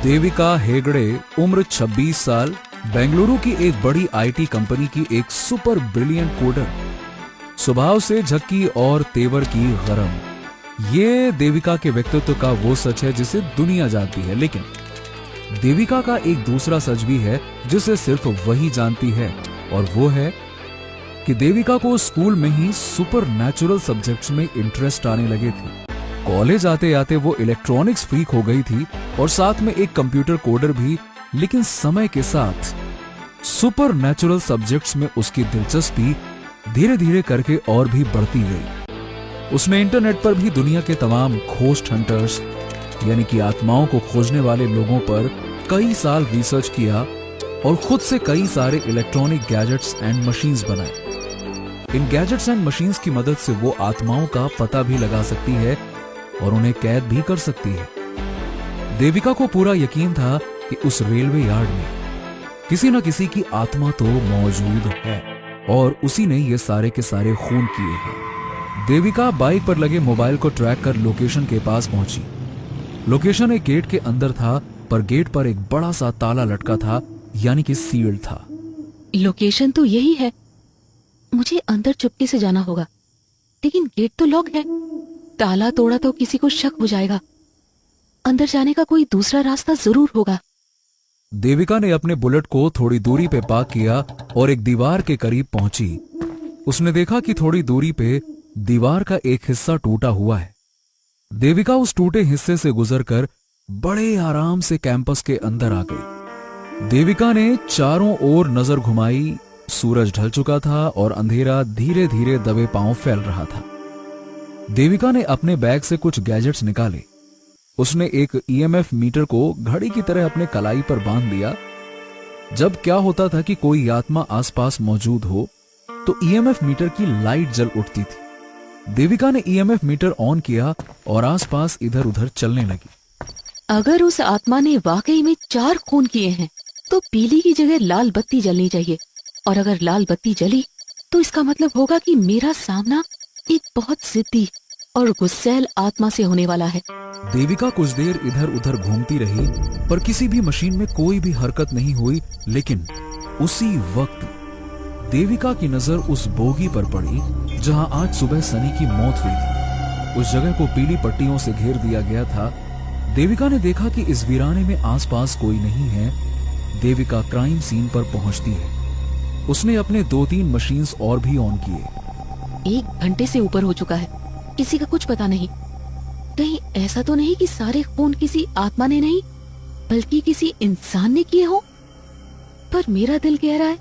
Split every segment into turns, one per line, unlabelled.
देविका हेगड़े, उम्र 26 साल, बेंगलुरु की एक बड़ी आईटी कंपनी की एक सुपर ब्रिलियंट कोडर, स्वभाव से झक्की और तेवर की गरम। ये देविका के व्यक्तित्व का वो सच है जिसे दुनिया जानती है, लेकिन देविका का एक दूसरा सच भी है जिसे सिर्फ वही जानती है, और वो है कि देविका को स्कूल में ही सुपर नेचुरल सब्जेक्ट्स में इंटरेस्ट आने लगे थे। कॉलेज आते आते वो इलेक्ट्रॉनिक्स फ्रीक हो गई थी और साथ में एक कंप्यूटर कोडर भी, लेकिन समय के साथ सुपर नेचुरल सब्जेक्ट्स में उसकी दिलचस्पी धीरे धीरे करके और भी बढ़ती गई। उसने इंटरनेट पर भी दुनिया के तमाम घोस्ट हंटर्स यानी कि आत्माओं को खोजने वाले लोगों पर कई साल रिसर्च किया और खुद से कई सारे इलेक्ट्रॉनिक गैजेट्स एंड मशीन्स बनाए। इन गैजेट्स एंड मशीन्स की मदद से वो आत्माओं का पता भी लगा सकती है और उन्हें कैद भी कर सकती है। देविका को पूरा यकीन था कि उस रेलवे यार्ड में किसी न किसी की आत्मा तो मौजूद है और उसी ने ये सारे के सारे खून किए हैं। देविका बाइक पर लगे मोबाइल को ट्रैक कर लोकेशन के पास पहुंची। लोकेशन एक गेट के अंदर था, पर गेट पर एक बड़ा सा ताला लटका था, यानी कि सील्ड था।
लोकेशन तो यही है, मुझे अंदर चुपके से जाना होगा, लेकिन गेट तो लॉक है। ताला तोड़ा तो किसी को शक हो जाएगा। अंदर जाने का कोई दूसरा रास्ता जरूर होगा।
देविका ने अपने बुलेट को थोड़ी दूरी पे पार्क किया और एक दीवार के करीब पहुंची। उसने देखा कि थोड़ी दूरी पे दीवार का एक हिस्सा टूटा हुआ है। देविका उस टूटे हिस्से से गुजरकर बड़े आराम से कैंपस के अंदर आ गई। देविका ने चारों ओर नजर घुमाई। सूरज ढल चुका था और अंधेरा धीरे धीरे दबे पांव फैल रहा था। देविका ने अपने बैग से कुछ गैजेट्स निकाले। उसने एक ईएमएफ मीटर को घड़ी की तरह अपने कलाई पर बांध दिया। जब क्या होता था कि कोई आत्मा आसपास मौजूद हो तो ईएमएफ मीटर की लाइट जल उठती थी। देविका ने ईएमएफ मीटर ऑन किया और आसपास इधर उधर चलने लगी।
अगर उस आत्मा ने वाकई में 4 खून किए हैं तो पीली की जगह लाल बत्ती जलनी चाहिए, और अगर लाल बत्ती जली तो इसका मतलब होगा कि मेरा सामना एक बहुत जिद्दी और गुस्सैल आत्मा से होने वाला है।
देविका कुछ देर इधर उधर घूमती रही, पर किसी भी मशीन में कोई भी हरकत नहीं हुई। लेकिन उसी वक्त देविका की नजर उस बोगी पर पड़ी जहां आज सुबह सनी की मौत हुई थी। उस जगह को पीली पट्टियों से घेर दिया गया था। देविका ने देखा कि इस वीराने में आसपास कोई नहीं है। देविका क्राइम सीन पर पहुंचती है। उसने अपने 2-3 मशीन्स और भी ऑन किए।
1 घंटे से ऊपर हो चुका है, किसी का कुछ पता नहीं। कहीं ऐसा तो नहीं कि सारे खून किसी आत्मा ने नहीं बल्कि किसी इंसान ने किए हो। पर मेरा दिल कह रहा है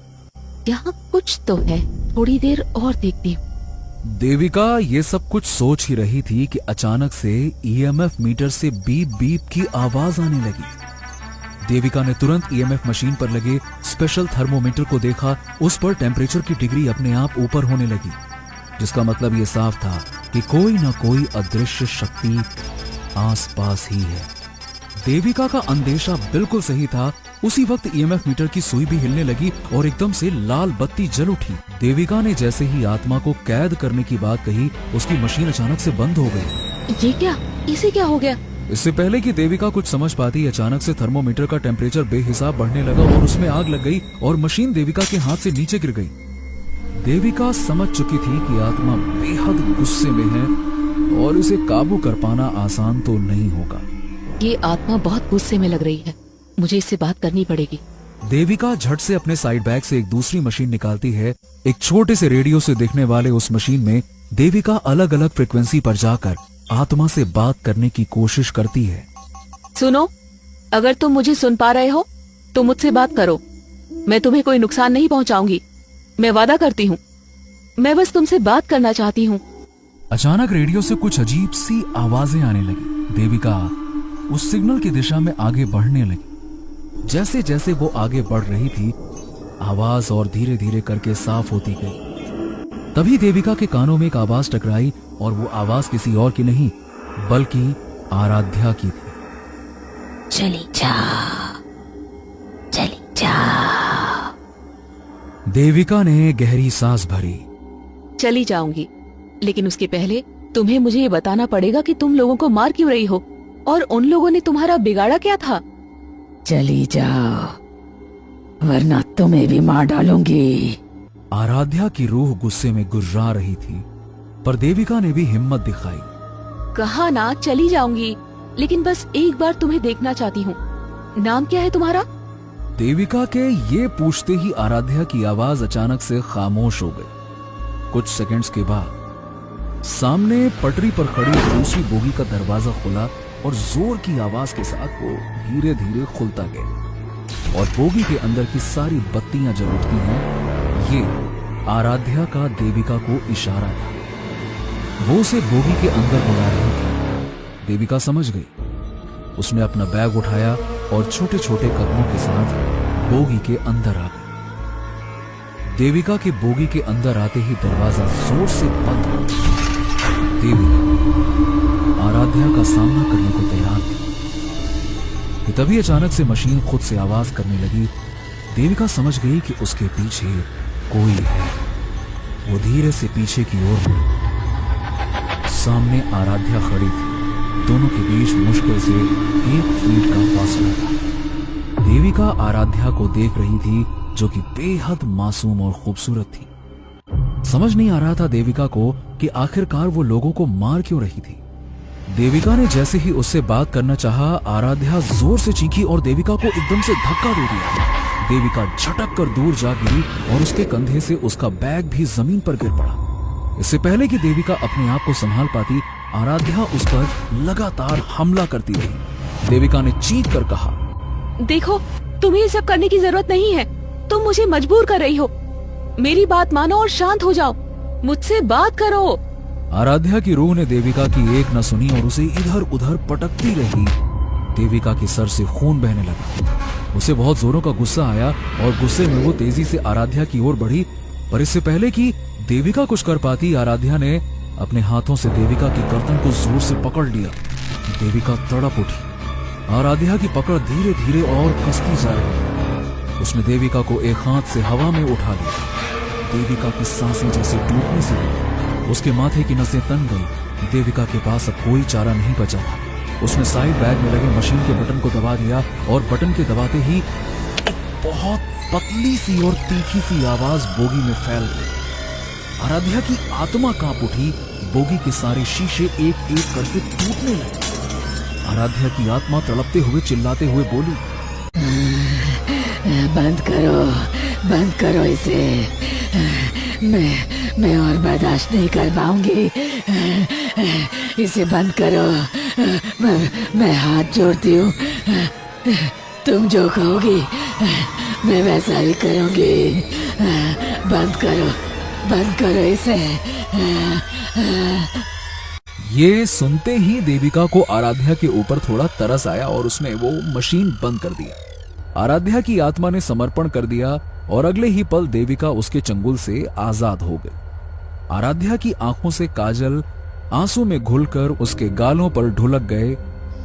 यहाँ कुछ तो है, थोड़ी देर और देखती हूँ।
देविका ये सब कुछ सोच ही रही थी कि अचानक से ईएमएफ मीटर से बीप बीप की आवाज आने लगी। देविका ने तुरंत ईएमएफ मशीन पर लगे स्पेशल थर्मोमीटर को देखा। उस पर टेम्परेचर की डिग्री अपने आप ऊपर होने लगी, जिसका मतलब ये साफ था कि कोई ना कोई अदृश्य शक्ति आसपास ही है। देविका का अंदेशा बिल्कुल सही था। उसी वक्त ईएमएफ मीटर की सुई भी हिलने लगी और एकदम से लाल बत्ती जल उठी। देविका ने जैसे ही आत्मा को कैद करने की बात कही, उसकी मशीन अचानक से बंद हो गई।
ये क्या, इसे क्या हो गया?
इससे पहले कि देविका कुछ समझ पाती, अचानक से थर्मोमीटर का टेम्परेचर बेहिसाब बढ़ने लगा और उसमें आग लग गई और मशीन देविका के हाथ से नीचे गिर गई। देविका समझ चुकी थी कि आत्मा बेहद गुस्से में है और इसे काबू कर पाना आसान तो नहीं होगा।
ये आत्मा बहुत गुस्से में लग रही है, मुझे इससे बात करनी पड़ेगी।
देविका झट से अपने साइड बैग से एक दूसरी मशीन निकालती है। एक छोटे से रेडियो से दिखने वाले उस मशीन में देविका अलग अलग फ्रिक्वेंसी पर जाकर आत्मा से बात करने की कोशिश करती है।
सुनो, अगर तुम मुझे सुन पा रहे हो तो मुझसे बात करो। मैं तुम्हें कोई नुकसान नहीं पहुंचाऊंगी, मैं वादा करती हूँ। मैं बस तुमसे बात करना चाहती हूँ।
अचानक रेडियो से कुछ अजीब सी आवाजें आने लगी। देविका उस सिग्नल की दिशा में आगे बढ़ने लगी। जैसे जैसे वो आगे बढ़ रही थी, आवाज और धीरे धीरे करके साफ होती गई। तभी देविका के कानों में एक आवाज टकराई और वो आवाज किसी और की नहीं बल्कि आराध्या की थी।
चली जा, चली जा।
देविका ने गहरी सांस भरी।
चली जाऊंगी, लेकिन उसके पहले तुम्हें मुझे ये बताना पड़ेगा कि तुम लोगों को मार क्यों रही हो और उन लोगों ने तुम्हारा बिगाड़ा क्या था।
चली जाओ वरना तुम्हें भी मार डालूंगी।
आराध्या की रूह गुस्से में गुर्रा रही थी, पर देविका ने भी हिम्मत दिखाई।
कहा ना चली जाऊंगी, लेकिन बस एक बार तुम्हें देखना चाहती हूँ। नाम क्या है तुम्हारा?
देविका के ये पूछते ही आराध्या की आवाज अचानक से खामोश हो गई। कुछ सेकंड्स के बाद सामने पटरी पर खड़ी दूसरी बोगी का दरवाजा खुला और जोर की आवाज के साथ वो धीरे धीरे खुलता गया और बोगी के अंदर की सारी बत्तियां जल उठती हैं। ये आराध्या का देविका को इशारा है। वो उसे बोगी के अंदर बुला रही थी। देविका समझ गई। उसने अपना बैग उठाया और छोटे छोटे कदमों के साथ बोगी के अंदर आ गई। देविका के बोगी के अंदर आते ही दरवाजा जोर से बंद हो गया। देविका आराध्या का सामना करने को तैयार थी कि तभी अचानक से मशीन खुद से आवाज करने लगी। देविका समझ गई कि उसके पीछे कोई है। वो धीरे से पीछे की ओर मुड़ी। सामने आराध्या खड़ी थी। दोनों के बीच मुश्किल से 1 फीट का फासला था। देविका आराध्या को देख रही थी, जो कि बेहद मासूम और खूबसूरत थी। समझ नहीं आ रहा था देविका को कि आखिरकार वो लोगों को मार क्यों रही थी। देविका ने जैसे ही उससे बात करना चाहा, आराध्या जोर से चीखी और देविका को एकदम से धक्का दे दिया। देविका झटक कर दूर जा गिरी और उसके कंधे से उसका बैग भी जमीन पर गिर पड़ा। इससे पहले कि देविका अपने आप को संभाल पाती, आराध्या उस पर लगातार हमला करती रही। देविका ने चीख कर कहा,
देखो, तुम्हें ये सब करने की जरूरत नहीं है। तुम मुझे मजबूर कर रही हो। मेरी बात मानो और शांत हो जाओ। मुझसे बात करो।
आराध्या की रूह ने देविका की एक न सुनी और उसे इधर उधर पटकती रही। देविका के सर से खून बहने लगा। उसे बहुत जोरों का गुस्सा आया और गुस्से में वो तेजी से आराध्या की ओर बढ़ी, पर इससे पहले कि देविका कुछ कर पाती, आराध्या ने अपने हाथों से देविका की गर्दन को जोर से पकड़ लिया। देविका तड़प उठी। आराध्या की पकड़ धीरे धीरे और कसती जा रही। उसने देविका को एक हाथ से हवा में उठा लिया। देविका की सांसें जैसे टूटने से लगी। उसके माथे की नसें तन गई। देविका के पास अब कोई चारा नहीं बचा था। उसने साइड बैग में लगे मशीन के बटन को दबा दिया और बटन के दबाते ही एक बहुत पतली सी और तीखी सी आवाज बोगी में फैल गई। आराध्या की आत्मा कांप उठी। बोगी के सारे शीशे एक एक करके टूटने लगे। आराध्या की आत्मा तड़पते हुए चिल्लाते हुए बोली,
बंद करो इसे। मैं और बर्दाश्त नहीं कर पाऊंगी। इसे बंद करो। मैं हाथ जोड़ती हूँ। तुम जो कहोगी मैं वैसा ही करूंगी। बंद करो इसे।
ये सुनते ही देविका को आराध्या के ऊपर थोड़ा तरस आया और उसने वो मशीन बंद कर दिया। आराध्या की आत्मा ने समर्पण कर दिया और अगले ही पल देविका उसके चंगुल से आजाद हो गई। आराध्या की आंखों से काजल आंसू में घुलकर उसके गालों पर ढुलक गए।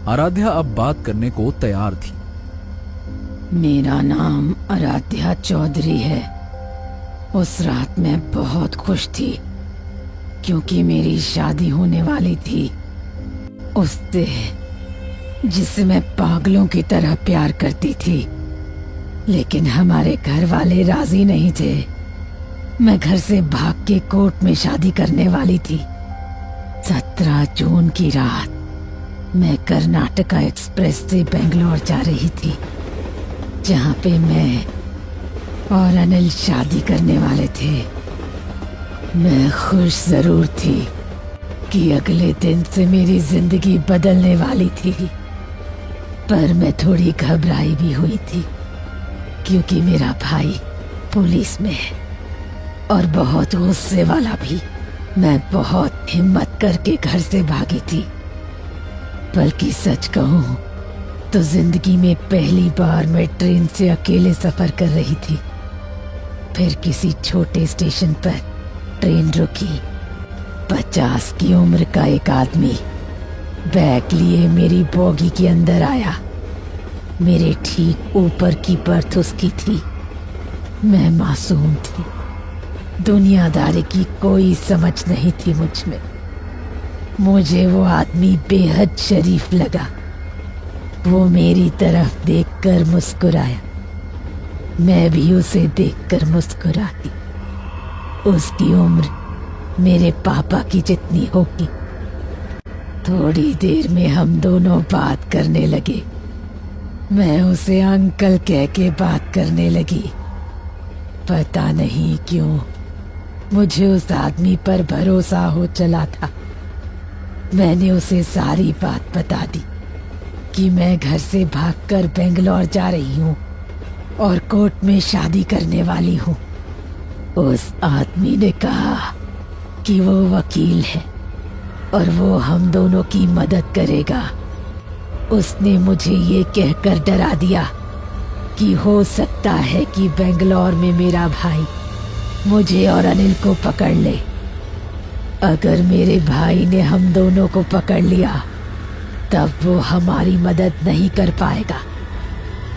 आराध्या अब बात करने को तैयार थी।
मेरा नाम आराध्या चौधरी है। उस रात मैं बहुत खुश थी क्योंकि मेरी शादी होने वाली थी उससे, जिससे मैं पागलों की तरह प्यार करती थी। लेकिन हमारे घर वाले राजी नहीं थे। मैं घर से भाग के कोर्ट में शादी करने वाली थी। 17 जून की रात मैं कर्नाटका एक्सप्रेस से बेंगलोर जा रही थी, जहां पे मैं और अनिल शादी करने वाले थे। मैं खुश जरूर थी कि अगले दिन से मेरी जिंदगी बदलने वाली थी, पर मैं थोड़ी घबराई भी हुई थी क्योंकि मेरा भाई पुलिस में है और बहुत गुस्से वाला भी। मैं बहुत हिम्मत करके घर से भागी थी। बल्कि सच कहूं तो जिंदगी में पहली बार मैं ट्रेन से अकेले सफर कर रही थी। फिर किसी छोटे स्टेशन पर ट्रेन रुकी। 50 की उम्र का एक आदमी बैग लिए मेरी बोगी के अंदर आया। मेरे ठीक ऊपर की बर्थ उसकी थी। मैं मासूम थी। दुनियादारी की कोई समझ नहीं थी मुझ में। मुझे वो आदमी बेहद शरीफ लगा। वो मेरी तरफ देखकर मुस्कुराया। मैं भी उसे देखकर मुस्कुराई। उसकी उम्र मेरे पापा की जितनी होगी। थोड़ी देर में हम दोनों बात करने लगे। मैं उसे अंकल कह के बात करने लगी। पता नहीं क्यों मुझे उस आदमी पर भरोसा हो चला था। मैंने उसे सारी बात बता दी कि मैं घर से भागकर बेंगलोर जा रही हूँ और कोर्ट में शादी करने वाली हूँ। उस आदमी ने कहा कि वो वकील है और वो हम दोनों की मदद करेगा। उसने मुझे ये कहकर डरा दिया कि हो सकता है कि बेंगलोर में मेरा भाई मुझे और अनिल को पकड़ ले। अगर मेरे भाई ने हम दोनों को पकड़ लिया तब वो हमारी मदद नहीं कर पाएगा।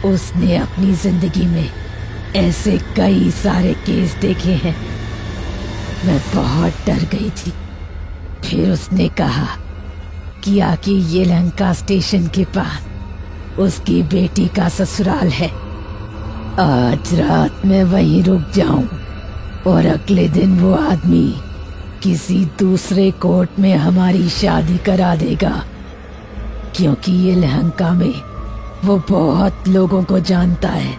उसने अपनी जिंदगी में ऐसे कई सारे केस देखे हैं। मैं बहुत डर गई थी। फिर उसने कहा कि आके येलहंका स्टेशन के पास उसकी बेटी का ससुराल है। आज रात मैं वहीं रुक जाऊं और अगले दिन वो आदमी किसी दूसरे कोर्ट में हमारी शादी करा देगा, क्योंकि येलहंका में वो बहुत लोगों को जानता है।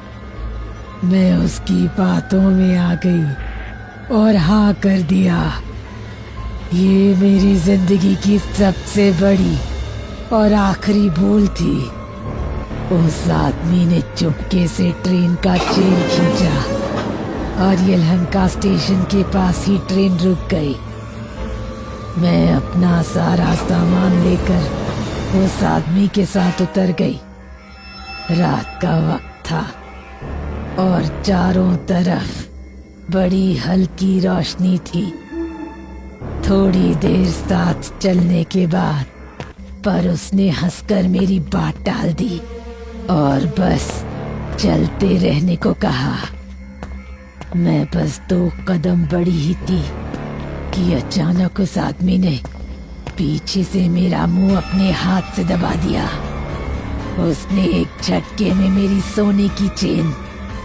मैं उसकी बातों में आ गई और हाँ कर दिया। ये मेरी जिंदगी की सबसे बड़ी और आखिरी भूल थी। उस आदमी ने चुपके से ट्रेन का चेन खींचा और येलहंका स्टेशन के पास ही ट्रेन रुक गई। मैं अपना सारा सामान लेकर उस आदमी के साथ उतर गई। रात का वक्त था और चारों तरफ बड़ी हल्की रोशनी थी। थोड़ी देर साथ चलने के बाद पर उसने हंसकर मेरी बात टाल दी और बस चलते रहने को कहा। मैं बस 2 कदम बढ़ी ही थी कि अचानक उस आदमी ने पीछे से मेरा मुंह अपने हाथ से दबा दिया। उसने एक झटके में मेरी सोने की चेन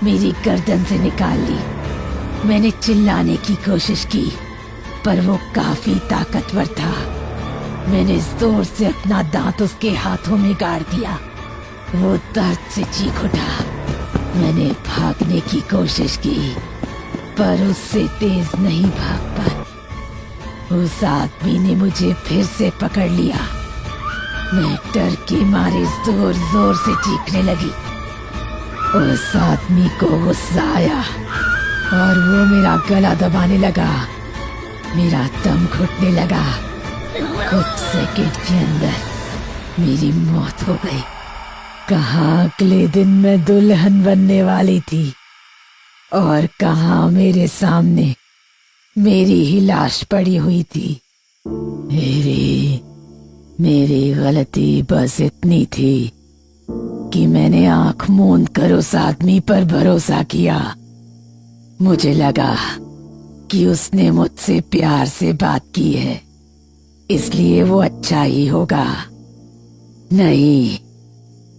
मेरी गर्दन से निकाल ली। मैंने चिल्लाने की कोशिश की पर वो काफी ताकतवर था। मैंने जोर से अपना दांत उसके हाथों में गाड़ दिया। वो दर्द से चीख उठा। मैंने भागने की कोशिश की पर उससे तेज नहीं भाग पाई। उस आदमी ने मुझे फिर से पकड़ लिया। मैं डर के मारे जोर जोर से चीखने लगी। उस आदमी को गुस्सा आया और वो मेरा गला दबाने लगा। मेरा दम घुटने लगा। कुछ सेकंड के अंदर मेरी मौत हो गई। कहाँ अगले दिन मैं दुल्हन बनने वाली थी और कहाँ मेरे सामने मेरी ही लाश पड़ी हुई थी। मेरी गलती बस इतनी थी कि मैंने आंख मूंद कर उस आदमी पर भरोसा किया। मुझे लगा कि उसने मुझसे प्यार से बात की है, इसलिए वो अच्छा ही होगा। नहीं,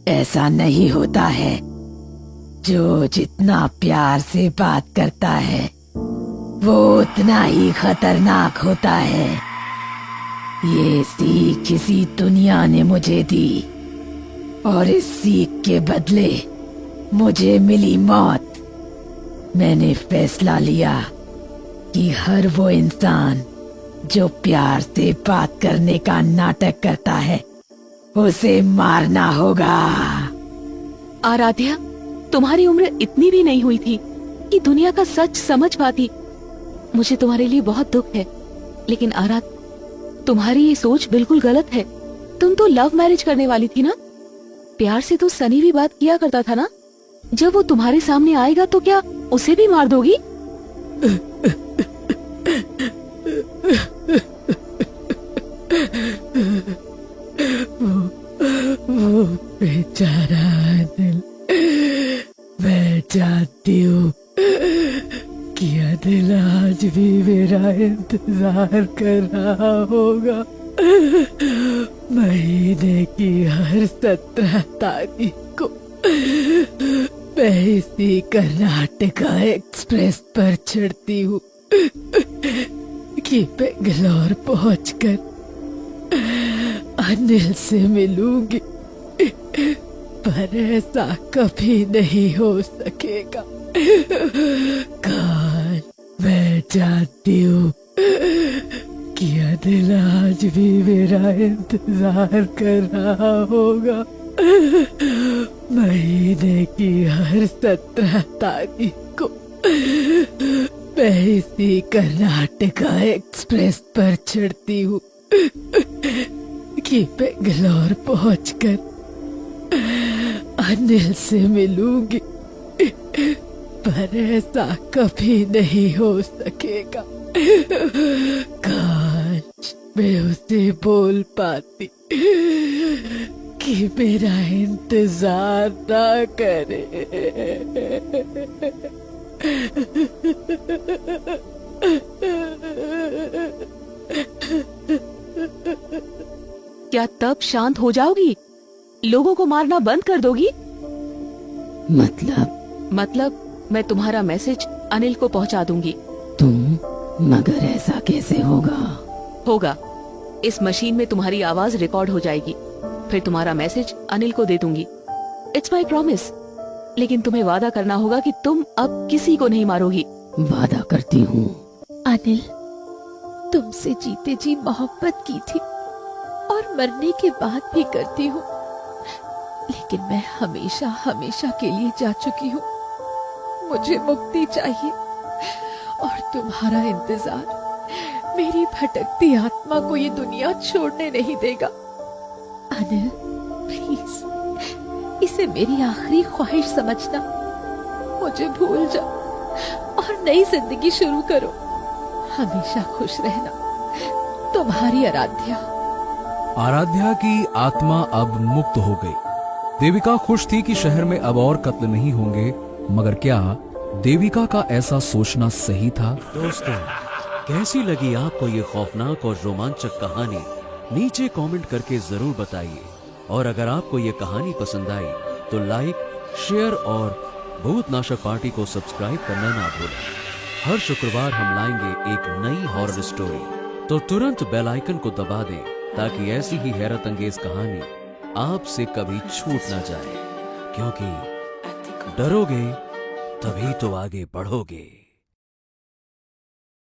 ऐसा नहीं होता है। जो जितना प्यार से बात करता है वो उतना ही खतरनाक होता है। ये सीख किसी दुनिया ने मुझे दी और इस सीख के बदले मुझे मिली मौत। मैंने फैसला लिया कि हर वो इंसान जो प्यार से बात करने का नाटक करता है उसे मारना होगा।
आराध्या, तुम्हारी उम्र इतनी भी नहीं हुई थी कि दुनिया का सच समझ पाती। मुझे तुम्हारे लिए बहुत दुख है, लेकिन आराध, तुम्हारी ये सोच बिल्कुल गलत है। तुम तो लव मैरिज करने वाली थी ना। प्यार से तो सनी भी बात किया करता था ना। जब वो तुम्हारे सामने आएगा तो क्या उसे भी मार दोगी?
वो बेचारा अनिल। मैं जानती हूँ कि अनिल आज भी मेरा इंतजार कर रहा होगा। महीने की हर 17 तारीख को मैं इसी कर्नाटका एक्सप्रेस पर चढ़ती हूँ कि बेंगलोर पहुंचकर अनिल से मिलूंगी, पर ऐसा कभी नहीं हो सकेगा। काश मैं जानती हूँ कि अनिल आज भी मेरा इंतजार कर रहा होगा। महीने की हर 17 तारीख को मैं इसी कर्नाटका एक्सप्रेस पर चढ़ती हूँ कि बेंगलोर पहुंचकर अनिल से मिलूंगी, पर ऐसा कभी नहीं हो सकेगा। काश मैं उसे बोल पाती कि मेरा इंतजार ना करे।
क्या तब शांत हो जाओगी? लोगों को मारना बंद कर दोगी? मतलब मैं तुम्हारा मैसेज अनिल को पहुंचा दूंगी।
तुम? मगर ऐसा कैसे होगा?
इस मशीन में तुम्हारी आवाज रिकॉर्ड हो जाएगी, फिर तुम्हारा मैसेज अनिल को दे दूंगी। It's my promise. लेकिन तुम्हें वादा करना होगा कि तुम अब किसी को नहीं मारोगी।
वादा करती हूँ।
अनिल, तुमसे जीते जी मोहब्बत की थी और मरने के बाद भी करती हूँ, लेकिन मैं हमेशा हमेशा के लिए जा चुकी हूँ। मुझे मुक्ति चाहिए और तुम्हारा इंतजार मेरी भटकती आत्मा को ये दुनिया छोड़ने नहीं देगा। अनिल, प्लीज इसे मेरी आखिरी ख्वाहिश समझना। मुझे भूल जाओ और नई जिंदगी शुरू करो। हमेशा खुश रहना। तुम्हारी आराध्या।
आराध्या की आत्मा अब मुक्त हो गई। देविका खुश थी कि शहर में अब और कत्ल नहीं होंगे, मगर क्या देविका का ऐसा सोचना सही था?
दोस्तों, कैसी लगी आपको ये खौफनाक और रोमांचक कहानी? नीचे कमेंट करके जरूर बताइए। और अगर आपको ये कहानी पसंद आई तो लाइक, शेयर और भूतनाशक पार्टी को सब्सक्राइब करना ना भूलें। हर शुक्रवार हम लाएंगे एक नई हॉरर स्टोरी, तो तुरंत बेल आइकन को दबा दें ताकि ऐसी ही हैरत अंगेज कहानी आपसे कभी छूट ना जाए, क्योंकि डरोगे तभी तो आगे बढ़ोगे।